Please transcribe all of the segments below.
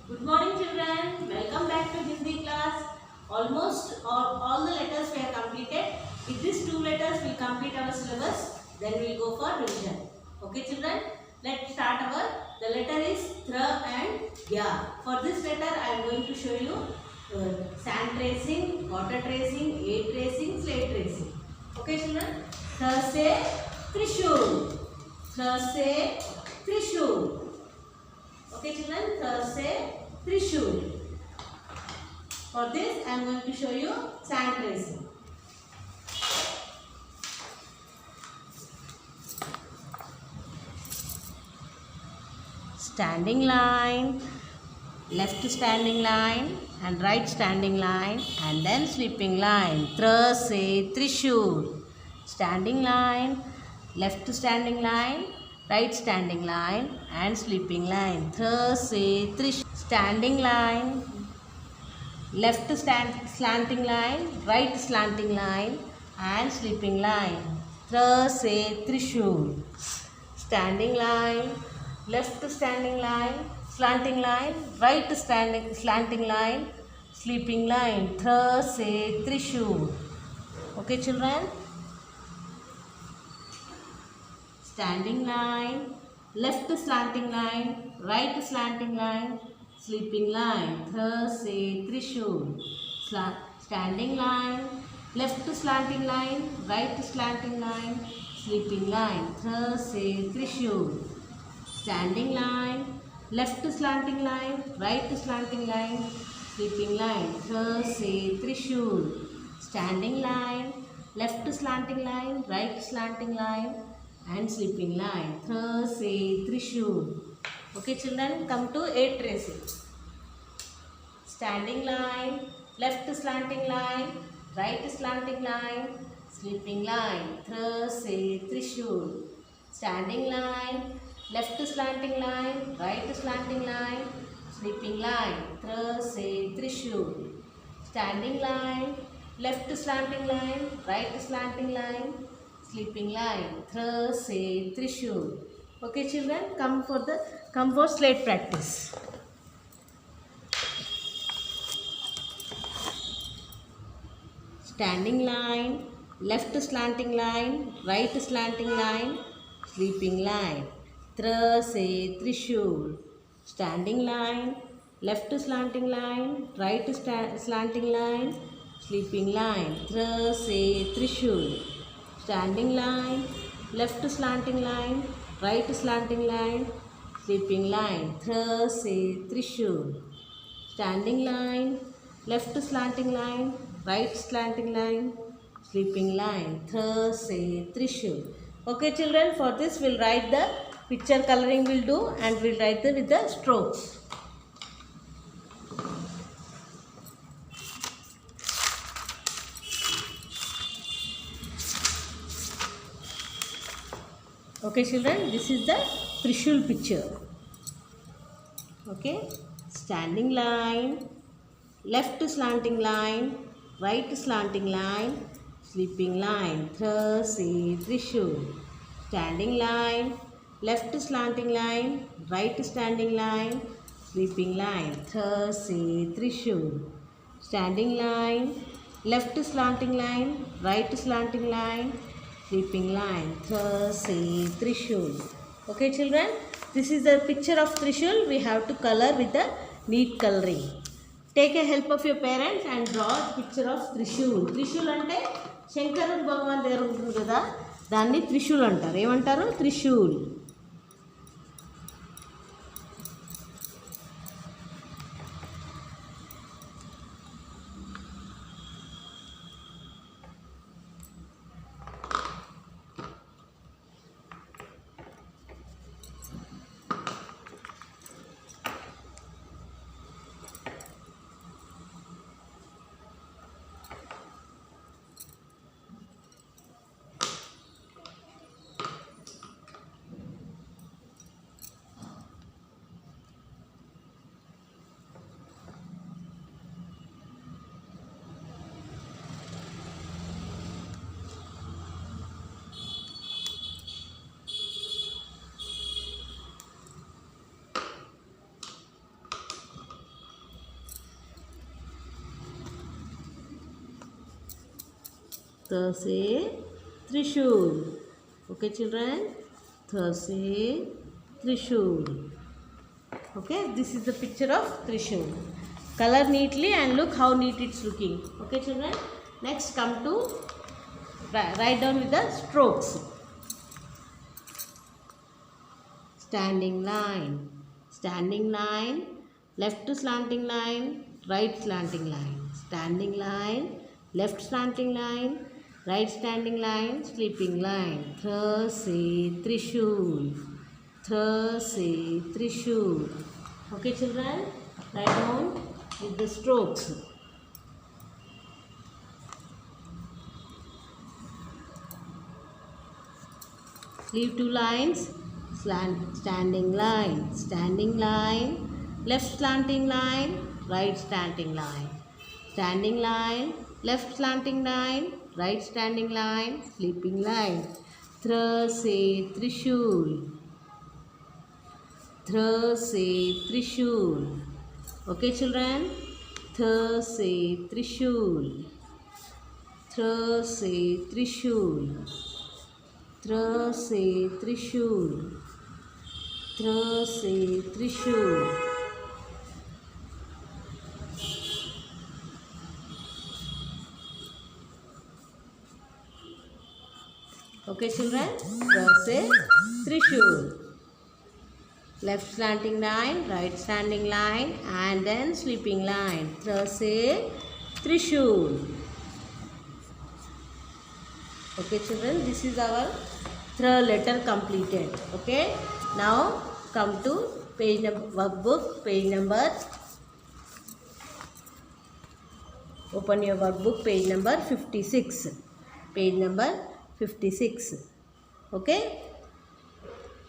Good morning children. Welcome back to Hindi class. Almost all the letters we have completed. With these two letters we complete our syllabus. Then we will go for revision. Okay children. Let's start our. The letter is Thra and Ya. For this letter I am going to show you sand tracing, water tracing, air tracing, slate tracing. Okay children. Thra se Trishul. Thra se Trishul. Okay children, Thursday, Trishul. For this I am going to show you sand tracing. Standing line, left standing line and right standing line and then sweeping line. Thursday, Trishul. Standing line, left standing line, right standing line and sweeping line. Thursday, Trishul. Standing line, left slanting line, right slanting line and sweeping line. Trase Trishul. Standing line, left standing line, slanting line, right slanting line, sweeping line. Trase Trishul. Okay children? Standing line, left slanting line, right slanting line, sleeping line. Thirse Trishul. Standing line, left slanting line, right slanting line, sleeping line. Thirse Trishul. Standing line, left slanting line, right slanting line, sleeping line. Thirse Trishul. Standing line, left slanting line, right slanting line and sleeping line. Thirse Trishul. Okay children, come to air tracing. Standing line, left slanting line, right slanting line, sleeping line. Thirse Trishul. Standing line, left slanting line, right slanting line, sleeping line. Thirse Trishul. Standing line, left slanting line, right slanting line, sleeping line. Thirse Trishul. Okay children, come for slate practice. Standing line, left slanting line, right slanting line, sleeping line. Thirse Trishul. Standing line, left slanting line, right slanting line, sleeping line. Thirse Trishul. Standing line, left slanting line, right slanting line, sleeping line. Thirse Trishul. Standing line, left slanting line, right slanting line, sleeping line. Thirse Trishul. Okay children, for this we'll write the picture coloring will do and we'll write with the strokes. Okay children, this is the Trishul picture. Okay, standing line, left slanting line, right slanting line, sleeping line. Thirse Trishul. Standing line, left slanting line, right standing line, sleeping line. Thirse Trishul. Standing line, left slanting line, right slanting line, sleeping line. Thirse Trishul. Okay children, this is the picture of Trishul. We have to color with the neat coloring. Take a help of your parents and draw a picture of Trishul. Trishul అంటే శంకరుడు భగవాన్ దగ్గర ఉంటుంది కదా, దాన్ని త్రిశూల్ అంటారు. ఏమంటారు? Trishul. th se Trishul. Okay children, th se Trishul. Okay, this is the picture of Trishul. Color neatly and look how neat it's looking. Okay children, next come to write down with the strokes. Standing line, standing line, left slanting line, right slanting line, standing line, left slanting line, right standing line, sleeping line. Th se Trishul, th se Trishul. Okay children, write down with the strokes. Leave two lines. Standing line, standing line, left slanting line, right standing line, standing line, left slanting line, right standing line, sleeping line. Th se Trishul, th se Trishul. Okay children, th se Trishul, th se Trishul, th se Trishul, th se Trishul. Okay children, th se Trishul. Left slanting line, right standing line, and then sleeping line. Th se Trishul. Okay children, this is our th letter completed. Okay, now come to page number workbook, page number. Open your workbook, page number 56. Page number 56. Okay,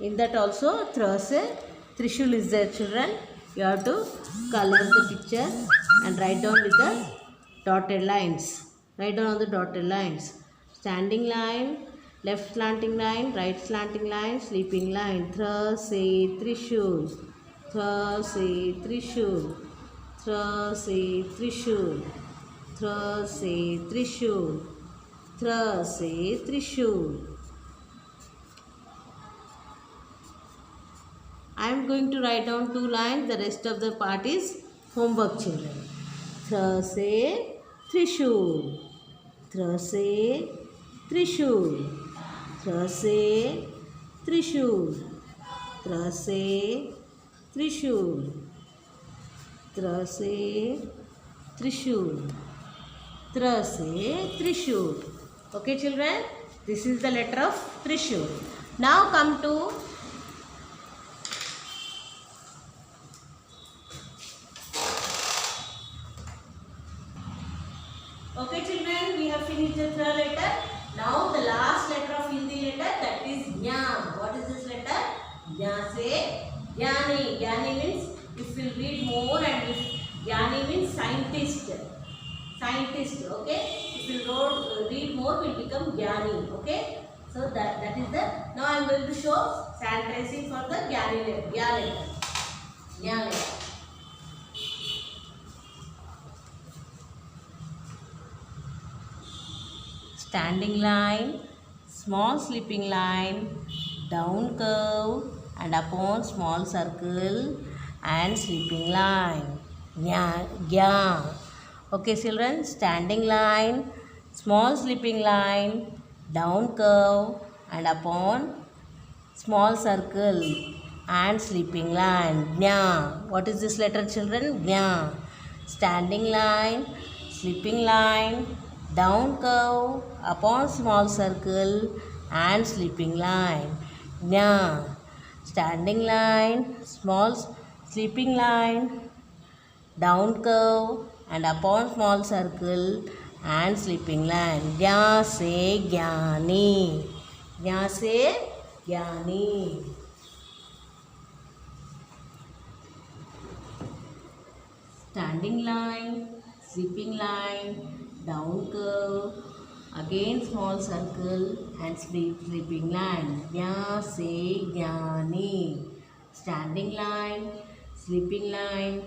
in that also th se Trishul is there children. You have to color the picture and write down with the dotted lines. Write down on the dotted lines. Standing line, left slanting line, right slanting line, sleeping line. Th se Trishul, th se Trishul, th se Trishul, th se Trishul, th se Trishul. I am going to write down two lines. The rest of the part is homework children. Th se Trishul, th se Trishul, th se Trishul, th se Trishul, th se Trishul, th se Trishul. Okay children, this is the letter of Trishul. Now come to okay children, we have finished the th letter. Now the last letter of Hindi letter, that is Nya. What is this letter? Nya se Gyani. Gyani means if you read more, and if Gyani means scientist. Scientist, okay? If you read more, will become Gyani, okay? So that is the. Now I am going to show sand tracing for the Gyani letter. Gya letter. Nya letter. Standing line, small sleeping line, down curve, and upon small circle, and sleeping line. Nya, gya. Okay children, standing line, small sleeping line, down curve, and upon small circle, and sleeping line. Nya. What is this letter children? Nya. Standing line, sleeping line, down curve, upon small circle, and sleeping line. Nya. Standing line, small sleeping line, down curve, and upon small circle, and sleeping line. Gya se Gyani. Gya se Gyani. Standing line, sleeping line, down curve, again small circle, and sleeping line. Gya se Gyani. Standing line, sleeping line,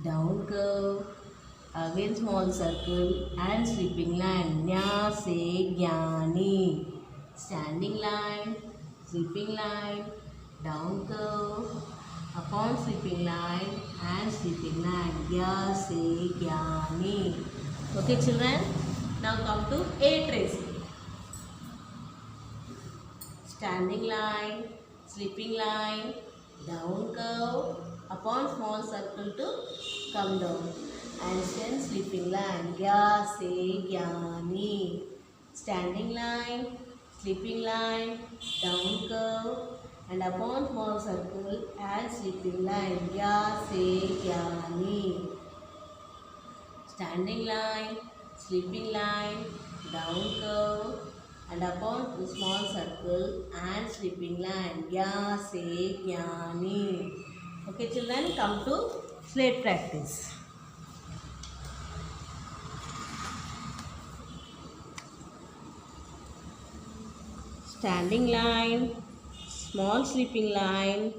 down curve, Again small circle and sleeping line. Nya se Jnani. Standing line, sleeping line, down curve, upon sleeping line and sleeping line. Gya se Jnani. Okay children, now come to A tracing. Standing line, sleeping line, down curve, upon small circle to come down. Ancient sleeping line. Gya se Jnani. Standing line, sleeping line, down curve, and upon small circle and sleeping line. Gya se Jnani. Standing line, sleeping line, down curve, and upon the small circle and sleeping line. Gya se Jnani. Okay children, come to slate practice. Standing line, small sleeping line,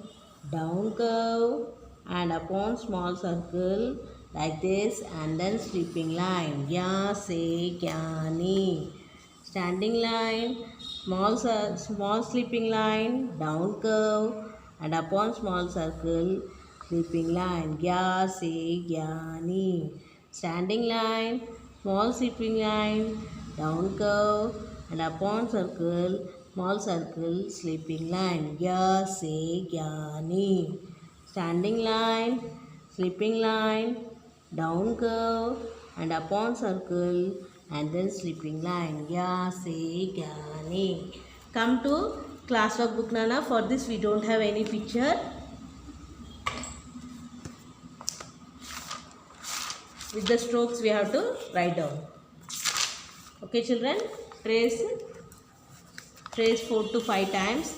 down curve, and upon small circle like this, and then sleeping line. Gya se Jnani. Standing line, small sleeping line, down curve, and upon small circle, sleeping line. Gya se Jnani. Standing line, small sleeping line, down curve, and upon circle, small circle, sleeping line. Gya se Jnani. Standing line, sleeping line, down curve, and upon circle, and then sleeping line. Gya se Jnani. Come to classwork book Nana. For this we don't have any picture. With the strokes we have to write down. Okay children, trace 4 to 5 times.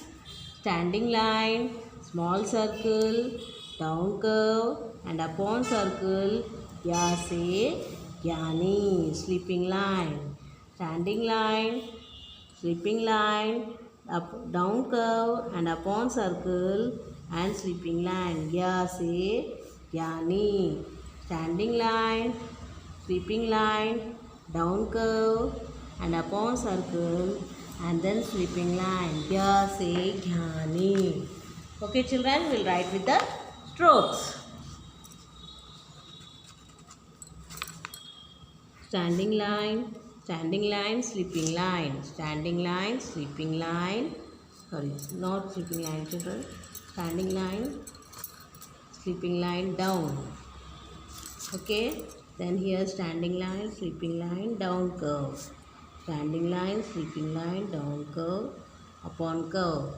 Standing line, small circle, down curve, and upon circle. Gya se Jnani. Sleeping line. Standing line, sleeping line, down curve, and upon circle and sleeping line. Gya se Jnani. Standing line, sleeping line, down curve, and upon circle, and then sleeping line. Gya se Jnani. Okay children, we'll write with the strokes. Standing line, sleeping line, standing line, sleeping line. Sorry, not sleeping line children. Standing line, sleeping line, down. Okay, then here standing line, sleeping line, down curve. Standing line, sleeping line, down curve, upon curve.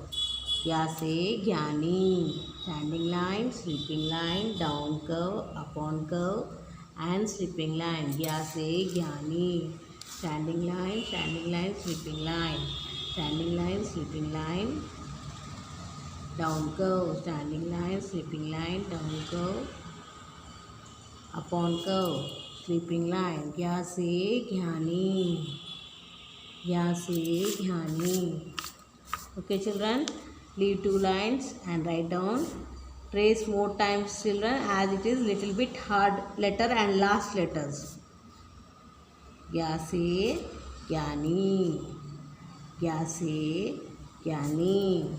Gya se Jnani. Standing line, sleeping line, down curve, upon curve, and sleeping line. Gya se Jnani. Standing line, sleeping line, standing line, sleeping line, down curve. Standing line, sleeping line, down curve, upon curve, sleeping line. Gya se Jnani. Gya se Jnani. Okay children, leave 2 lines and write down. Trace more times children, as it is little bit hard letter and last letters. Gya se Jnani. Gya se Jnani.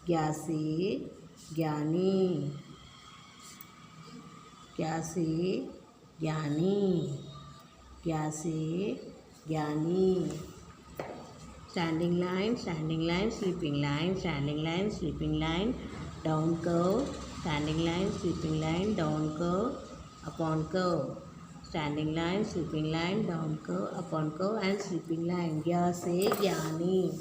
Gya se Jnani. Gya se Jnani. Gya se Jnani. Standing line, sleeping line, standing line, sleeping line, down curve, standing line, sleeping line, down curve, upon curve. Standing line, sleeping line, down curve, upon curve, and sleeping line. Gya se Jnani.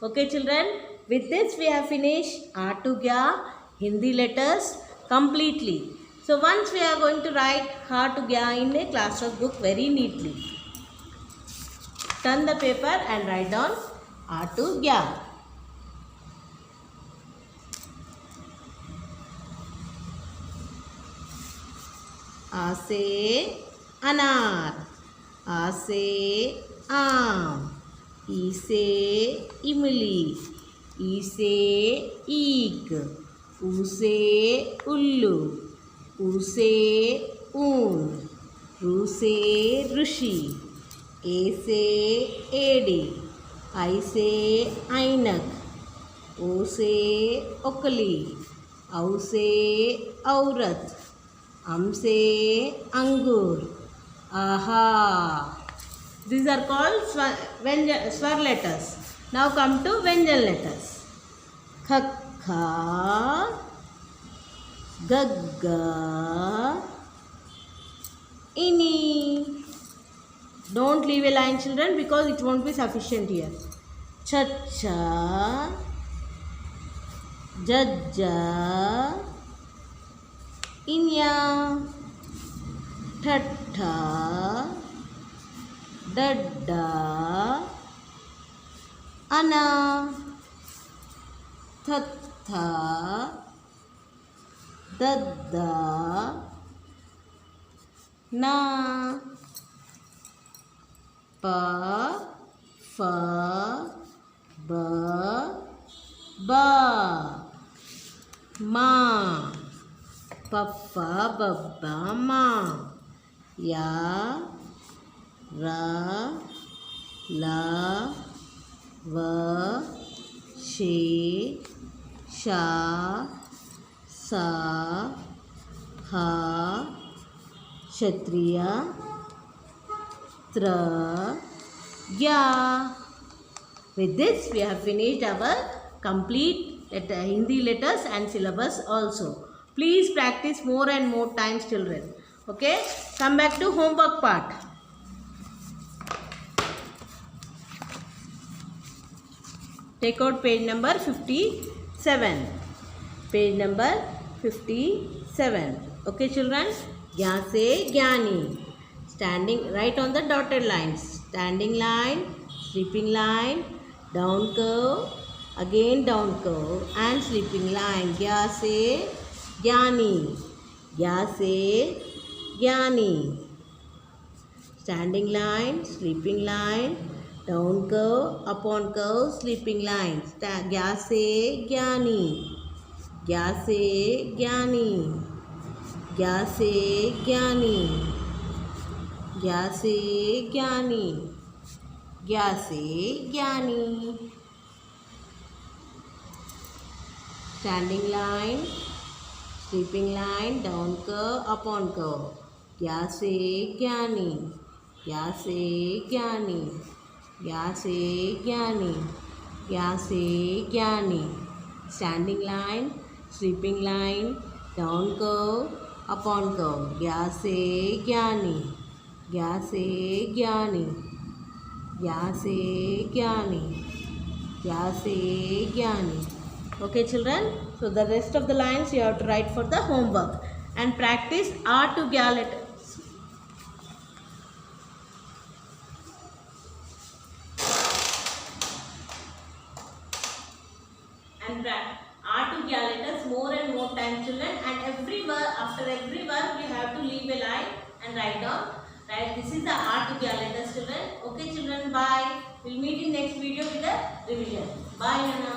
Okay children, with this we have finished A to Gya Hindi letters completely. So once we are going to write Ha to Gya in a classwork book very neatly. Turn the paper and write down A to Gya. A se अनार, आ से आम, ई से इमली, ई से ईख, ऊ से उल्लू, ऊ से ऊन, रू से ऋषि, ए से एड़ी, आई से ऐनक, ओ से ओकली, औ से औरत, अम से अंगूर. Aha. These are called swar letters. Now come to Vyanjan letters. Khakha, Gagga, Ini. Don't leave a line, children, because it won't be sufficient here. Chacha, Jajja, Inya, Thatha, Dadda, Ana, Thatha, Dadda, Na, Pa, Fa, Ba, Ba, Ma, Papa, Babba, Ma, Ya, Ra, La, Va, She, Sha, Sa, Ha, Kshatriya, Tra, Ya. With this we have finished our complete Hindi letters and syllabus also. Please practice more and more times, children. Okay, come back to homework part. Take out page number 57. Page number 57. Okay, children. Gya se Gyani. Standing right on the dotted lines. Standing line, sleeping line, down curve, again down curve, and sleeping line. Gya se Gyani. Gya se Gyani. Standing line, sleeping line, down curve, upon curve, sleeping line. Gya se Gyani. Gya se Gyani. Gya se Gyani. Gya se Gyani. Gya se Gyani. Standing line, sleeping line, down curve, upon curve. Gya se Gyani. Gya se Gyani. Gya se Gyani. Gya se Gyani. Standing line, sleeping line, down curve, upon curve. Gya se Gyani. Gya se Gyani. Gya se Gyani. Gya se Gyani. Okay, children. So the rest of the lines you have to write for the homework and practice R to Gya letters. And R to Gya letters more and more times, children. And every word, after every word, we have to leave a line and write down. Right, this is the R to Gya letters, children. Okay, children, bye. We'll meet in next video with the revision. Bye, Nana.